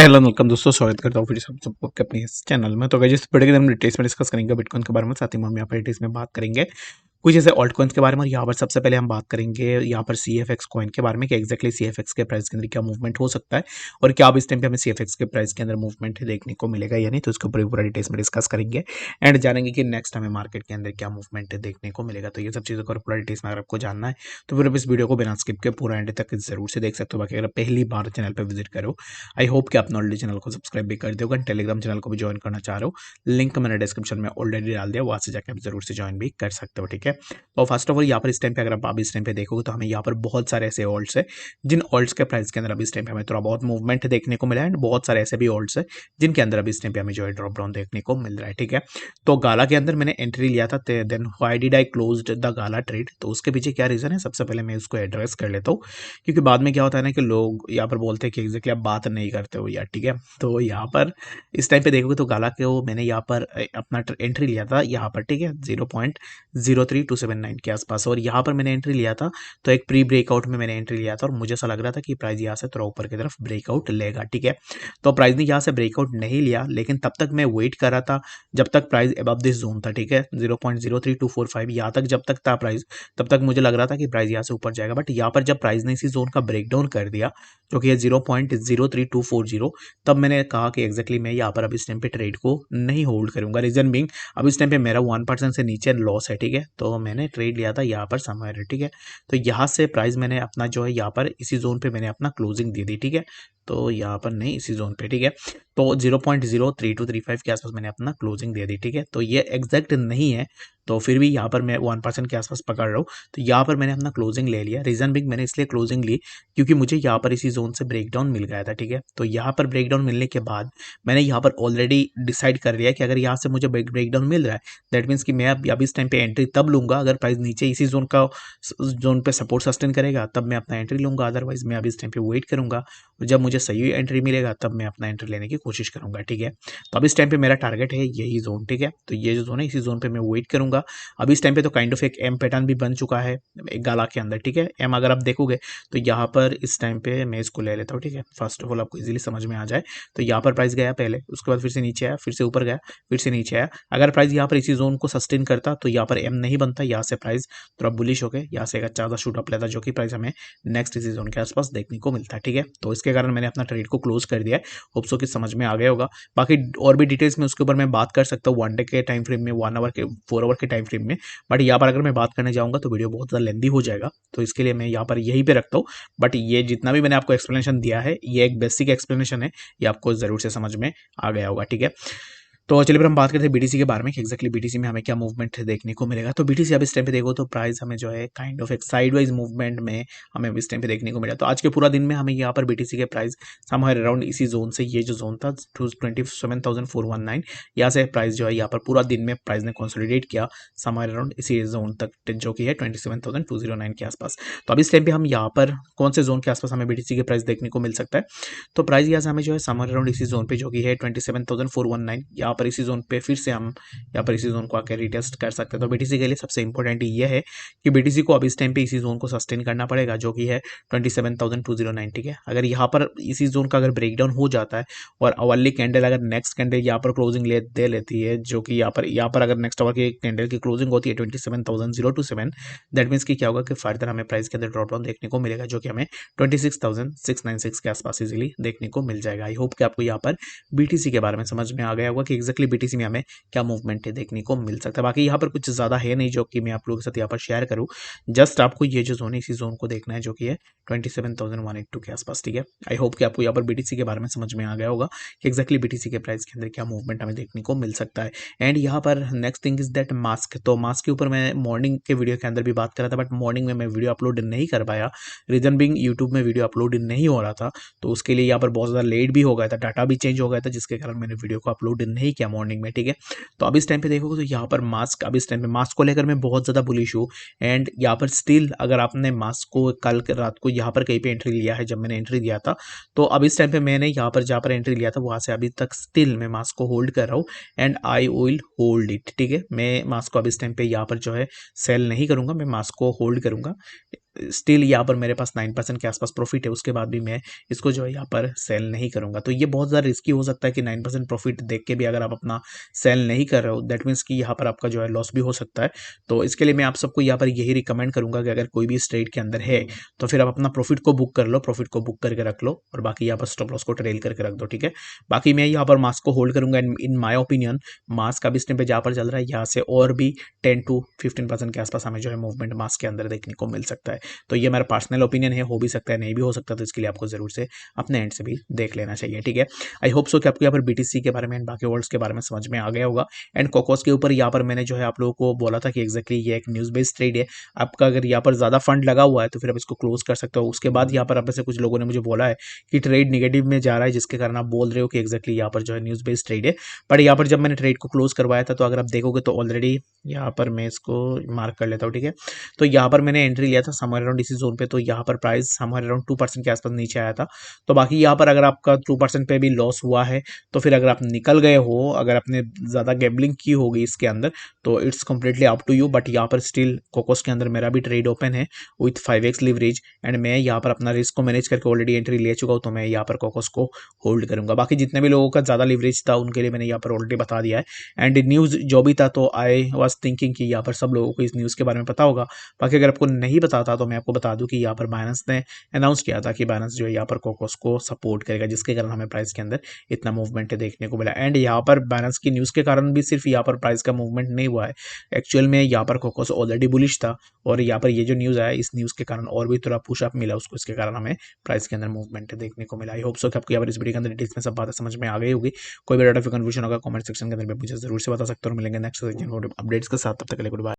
Hello welcome दोस्तों, स्वागत करता हूँ फिर से आप सबको अपने इस चैनल में। तो गाइस, इस वीडियो के अंदर हम डिटेल्स में डिस्कस करेंगे बिटकॉइन के बारे में। साथ ही में हम यहाँ पर डिटेल्स में बात करेंगे कुछ ऐसे ऑल्ट कॉइन्स के बारे में। और यहाँ पर सबसे पहले हम बात करेंगे यहाँ पर CFX कॉइन के बारे में कि एक्जैक्टली CFX के प्राइस के अंदर क्या मूवमेंट हो सकता है और क्या अब इस टाइम पे हमें CFX के प्राइस के अंदर मूवमेंट देखने को मिलेगा या नहीं। तो इसके ऊपर पूरा डिटेल्स में डिस्कस करेंगे एंड जानेंगे कि नेक्स्ट हमें मार्केट के अंदर क्या मूवमेंट देखने को मिलेगा। तो ये सब चीज़ों का पूरा डिटेल्स में अगर आपको जानना है तो फिर आप इस वीडियो को बिना स्किप के पूरा एंड तक जरूर से देख सकते हो। बाकी अगर पहली बार चैनल पर विजिट करो, आई होप कि आपने ऑलरेडी चैनल को सब्सक्राइब भी कर दिया होगा। टेलीग्राम चैनल को भी ज्वाइन करना चाह रहे हो, लिंक मैंने डिस्क्रिप्शन में ऑलरेडी डाल दिया, वहाँ से जाकर आप जरूर से ज्वाइन भी कर सकते हो। ठीक है, तो फर्स्ट ऑफ ऑल यहाँ पर इस टाइम पे अगर आप इस टाइम पे देखोगे तो हमें यहाँ पर बहुत सारे ऐसे ऑल्ट्स है जिन ऑल्ट्स के प्राइस के अंदर अभी इस टाइम पे हमें थोड़ा बहुत मूवमेंट देखने को मिला है एंड बहुत सारे ऐसे भी ऑल्ट्स है जिनके अंदर अभी इस टाइम पे हमें जो है ड्रॉप डाउन देखने को मिल रहा है। ठीक है, तो गाला के अंदर मैंने एंट्री लिया था, then why did I closed the गाला ट्रेड। तो उसके पीछे क्या रीजन है, सबसे पहले मैं उसको एड्रेस कर लेता हूँ, क्योंकि बाद में क्या होता है ना कि लोग यहाँ पर बोलते हैं कि एग्जैक्टली आप बात नहीं करते हो यार। ठीक है, तो यहाँ पर इस टाइम पे देखोगे तो गाला के वो मैंने यहाँ पर अपना एंट्री लिया था यहाँ पर। ठीक है, 0.03279 के आसपास, और यहाँ पर मैंने एंट्री लिया था तो एक प्री ब्रेकआउट में मैंने एंट्री लिया था और मुझे ऐसा लग रहा था कि प्राइस यहाँ से थोड़ा ऊपर की तरफ ब्रेकआउट लेगा। ठीक है, तो प्राइस ने यहाँ से ब्रेकआउट नहीं लिया, लेकिन तब तक मैं वेट कर रहा था जब तक प्राइस अबव दिस जोन था। ठीक है, 0.03245 यहाँ तक जब तक था प्राइस, तब तक मुझे लग रहा था कि प्राइस यहाँ से ऊपर जाएगा। बट यहाँ पर जब प्राइस ने इसी जोन का ब्रेकडाउन कर दिया जो कि है 0.03240, तब मैंने कहा कि एग्जैक्टली मैं यहाँ पर अब इस टाइम पे ट्रेड को नहीं होल्ड करूंगा। रीजन बिंग, अब इस टाइम पे मेरा 1% से नीचे लॉस है। ठीक है, तो मैंने ट्रेड लिया था यहाँ पर समवेयर। ठीक है, तो यहाँ से प्राइस मैंने अपना जो है यहाँ पर इसी जोन पे मैंने अपना क्लोजिंग दे दी। ठीक है, तो यहाँ पर नहीं, इसी जोन पे। ठीक है, तो 0.03235 के आसपास मैंने अपना क्लोजिंग दे दी। ठीक है, तो ये एग्जैक्ट नहीं है, तो फिर भी यहाँ पर मैं 1% के आसपास पकड़ रहा हूँ, तो यहाँ पर मैंने अपना क्लोजिंग ले लिया। रीजन बिग, मैंने इसलिए क्लोजिंग ली क्योंकि मुझे यहाँ पर इसी जोन से ब्रेकडाउन मिल गया था। ठीक है, तो यहाँ पर ब्रेकडाउन मिलने के बाद मैंने यहाँ पर ऑलरेडी डिसाइड कर लिया कि अगर यहाँ से मुझे ब्रेकडाउन मिल रहा है, दैट मीन्स कि मैं अब इस टाइम पे एंट्री तब लूंगा अगर प्राइस नीचे इसी जोन पे सपोर्ट सस्टेन करेगा, तब मैं अपना एंट्री लूंगा। अदरवाइज मैं अब इस टाइम पे वेट करूंगा, जब मुझे सही एंट्री मिलेगा तब मैं अपना एंट्री लेने की कोशिश करूंगा। ठीक है, तो अब इस टाइम पे मेरा टारगेट है यही जोन। ठीक है, तो ये जो जोन है इसी जोन पे मैं वेट करूंगा। अब इस टाइम पे तो काइंड ऑफ एक एम पैटर्न भी बन चुका है एक गाला के अंदर। ठीक है, एम अगर आप देखोगे तो यहाँ पर इस टाइम पे मैं इसको ले लेता हूँ। ठीक है, फर्स्ट ऑफ ऑल आपको इजीली समझ में आ जाए तो यहाँ पर प्राइस गया पहले, उसके बाद फिर से नीचे आया, फिर से ऊपर गया, फिर से नीचे आया। अगर प्राइस यहाँ पर इसी जोन को सस्टेन करता तो यहाँ पर एम नहीं बनता, यहाँ से प्राइस थोड़ा बुलिश हो गए, यहाँ से एक अच्छा सा शूट अप लेता जो कि प्राइस हमें नेक्स्ट इसी जोन के आसपास देखने को मिलता है। ठीक है, तो इसके कारण मैंने अपना ट्रेड को क्लोज कर दिया है। होप सो कि समझ में आ गया होगा। बाकी और भी डिटेल्स में उसके ऊपर मैं बात कर सकता हूँ 1 डे के टाइम फ्रेम में, 1 आवर के, 4 आवर के टाइम फ्रेम में। बट यहाँ पर अगर मैं बात करने जाऊंगा तो वीडियो बहुत ज़्यादा लेंदी हो जाएगा, तो इसके लिए मैं यहाँ पर यहीं पे रखता हूँ। बट ये जितना भी मैंने आपको एक्सप्लेनेशन दिया है ये एक बेसिक एक्सप्लेनेशन है, ये आपको जरूर से समझ में आ गया होगा। ठीक है, तो चलिए फिर हम बात करते हैं बीटीसी के बारे में कि एक्जैक्टली बीटीसी में हमें क्या मूवमेंट देखने को मिलेगा। तो बीटीसी अब इस टाइम पे देखो तो प्राइस हमें जो है काइंड ऑफ एक साइडवाइज मूवमेंट में हमें इस टाइम पे देखने को मिला। तो आज के पूरा दिन में हमें यहाँ पर बीटीसी के प्राइस समवेयर अराउंड इसी जोन से, ये जो जोन था 27,419, यहाँ से प्राइस जो है यहाँ पर पूरा दिन में प्राइस ने कंसोलिडेट किया समवेयर अराउंड इसी जोन तक जो कि है 27,209 के आसपास। तो अब इस टाइम पे हम यहाँ पर कौन से जोन के आसपास हमें बीटीसी के प्राइस देखने को मिल सकता है, तो प्राइस यहाँ से हमें जो है समवेयर अराउंड इसी जोन पे जो कि है 27,419, यहाँ पर इसी जोन पे फिर से हम यहाँ पर इसी जोन को आकर रिटेस्ट कर सकते हैं। तो बीटीसी के लिए सबसे इंपॉर्टेंट ये है कि बीटीसी को अब इस टाइम पे इसी जोन को सस्टेन करना पड़ेगा जो कि है 27,209। ठीक है, अगर यहाँ पर इसी जोन का अगर ब्रेकडाउन हो जाता है और अवर्ली कैंडल अगर नेक्स्ट कैंडल यहाँ पर क्लोजिंग दे लेती है, जो कि यहाँ पर अगर नेक्स्ट आवर की कैंडल की क्लोजिंग होती है 27,027, दैट मीन्स कि क्या होगा कि फर्दर हमें प्राइस के अंदर ड्रॉप डाउन देखने को मिलेगा जो कि हमें 26,696 के आसपास इजीली देखने को मिल जाएगा। आई होप कि आपको यहाँ पर बीटीसी के बारे में समझ में आ गया होगा कि एक्जैक्टली बीटीसी में हमें क्या मूवमेंट देखने को मिल सकता है। बाकी यहाँ पर कुछ ज़्यादा है नहीं जो कि मैं आप लोगों के साथ यहाँ पर शेयर करूँ, जस्ट आपको ये जो जोन है इसी जोन को देखना है जो कि है 27,182 के आसपास। ठीक है, आई होप कि आपको यहाँ पर बीटीसी के बारे में समझ में आ गया होगा कि एक्जैक्टली बीटीसी के प्राइस के अंदर क्या मूवमेंट हमें देखने को मिल सकता है। एंड यहाँ पर next thing is that mask. तो मास्क के ऊपर मैं मॉर्निंग के वीडियो के अंदर भी बात कर रहा था, बट मॉर्निंग में मैं वीडियो अपलोड नहीं कर पाया, रीजन बिंग यूट्यूब में वीडियो अपलोड नहीं हो रहा था, तो उसके लिए यहाँ पर बहुत ज़्यादा लेट भी हो गया था, डाटा भी चेंज हो गया था, जिसके कारण मैंने वीडियो को अपलोड नहीं किया मॉर्निंग में। ठीक है, तो अब इस टाइम पे देखोगे तो यहाँ पर मास्क, अब इस टाइम पे मास्क को लेकर मैं बहुत ज़्यादा बुलिश हूँ। एंड यहाँ पर स्टिल अगर आपने मास्क को कल रात को यहाँ पर कहीं पे एंट्री लिया है, जब मैंने एंट्री दिया था, तो अब इस टाइम पे मैंने यहाँ पर जहाँ पर एंट्री लिया था वहाँ से अभी तक स्टिल मैं मास्क को होल्ड कर रहा हूँ and I will hold it. ठीक है, मैं मास्क को अब इस टाइम पे यहाँ पर जो है सेल नहीं करूँगा, मैं मास्क को होल्ड करूँगा। स्टिल यहाँ पर मेरे पास 9% के आसपास प्रॉफिट है, उसके बाद भी मैं इसको जो है यहाँ पर सेल नहीं करूँगा। तो ये बहुत ज़्यादा रिस्की हो सकता है कि 9% प्रॉफिट देख के भी अगर आप अपना सेल नहीं कर रहे हो, दैट मीन्स कि यहाँ पर आपका जो है लॉस भी हो सकता है। तो इसके लिए मैं आप सबको यहाँ पर यही रिकमेंड करूँगा कि अगर कोई भी इस ट्रेड के अंदर है तो फिर आप अपना प्रॉफिट को बुक कर लो, प्रॉफिट को बुक करके रख लो और बाकी यहाँ पर स्टॉप लॉस को ट्रेल करके रख दो, ठीक है। बाकी मैं यहाँ पर मास्क को होल्ड करूंगा। इन माय ओपिनियन मास्क का भी स्टेप पे जहाँ पर चल रहा है, यहाँ से और भी 10 to 15% के आसपास हमें जो है मूवमेंट मास्क के अंदर देखने को मिल सकता है। तो ये मेरा पर्सनल ओपिनियन है, हो भी सकता है नहीं भी हो सकता, तो इसके लिए आपको जरूर से अपने एंड से भी देख लेना चाहिए, ठीक है। आई होप सो कि आपको यहाँ पर बीटीसी के बारे में एंड बाकी वर्ड्स के बारे में समझ में आ गया होगा। एंड कोकोस के ऊपर यहाँ पर मैंने जो है आप लोगों को बोला था कि एक्जैक्टली ये एक न्यूज़ बेस्ड ट्रेड है। आपका अगर यहाँ पर ज़्यादा फंड लगा हुआ है तो फिर आप इसको क्लोज कर सकते हो। उसके बाद यहाँ पर आप में से कुछ लोगों ने मुझे बोला है कि ट्रेड नेगेटिव में जा रहा है, जिसके कारण आप बोल रहे हो कि एक्जैक्टली यहाँ पर जो है न्यूज़ बेस्ड ट्रेड है। बट यहाँ पर जब मैंने ट्रेड को क्लोज करवाया था तो अगर आप देखोगे तो ऑलरेडी यहाँ पर मैं इसको मार्क कर लेता हूँ, ठीक है। तो यहाँ पर मैंने एंट्री लिया था समवेयर अराउंड इसी जोन पे, तो यहाँ पर प्राइस समवेयर अराउंड 2% के आसपास नीचे आया था। तो बाकी यहाँ पर अगर आपका 2% पे भी लॉस हुआ है तो फिर अगर आप निकल गए हो, अगर आपने ज़्यादा गैम्बलिंग की होगी इसके अंदर, तो it's completely up to you. But यहाँ पर स्टिल कोकोस के अंदर मेरा भी ट्रेड ओपन है विथ 5x लिवरेज एंड मैं यहाँ पर अपना रिस्क को मैनेज करके ऑलरेडी एंट्री ले चुका हूँ, तो मैं यहाँ पर कोकोस को होल्ड करूंगा। बाकी जितने भी लोगों का ज़्यादा लिवरेज था उनके लिए मैंने यहाँ पर ऑलरेडी बता दिया है। एंड न्यूज़ जो भी था तो आई वाज थिंकिंग कि यहाँ पर सब लोगों को इस न्यूज़ के बारे में पता होगा। बाकी अगर आपको नहीं पता था तो मैं आपको बता दूं कि यहाँ पर बाइनेंस ने अनाउंस किया था कि बाइनेंस जो है यहाँ पर कोकोस को सपोर्ट करेगा, जिसके कारण हमें प्राइस के अंदर इतना मूवमेंट देखने को मिला। एंड यहाँ पर बाइनेंस की न्यूज़ के कारण भी सिर्फ यहाँ पर प्राइस का मूवमेंट नहीं हुआ है, एक्चुअल में यहाँ पर कोकोस ऑलरेडी बुलिश था और यहाँ पर ये जो न्यूज़ आया इस न्यूज़ के कारण और भी थोड़ा पुशअप मिला उसको, इसके कारण हमें प्राइस के अंदर मूवमेंट देखने को मिला। आई होप सो कि आपको यहाँ पर इस वीडियो के अंदर डिटेल्स में सब बातें समझ में आ गई होगी। कोई भी डाटा कन्फ्यूजन होगा कमेंट सेक्शन के अंदर मुझे जरूर से बता सकते हो और मिलेंगे नेक्स्ट अपडेट्स के साथ। तब तक के लिए गुड बाय।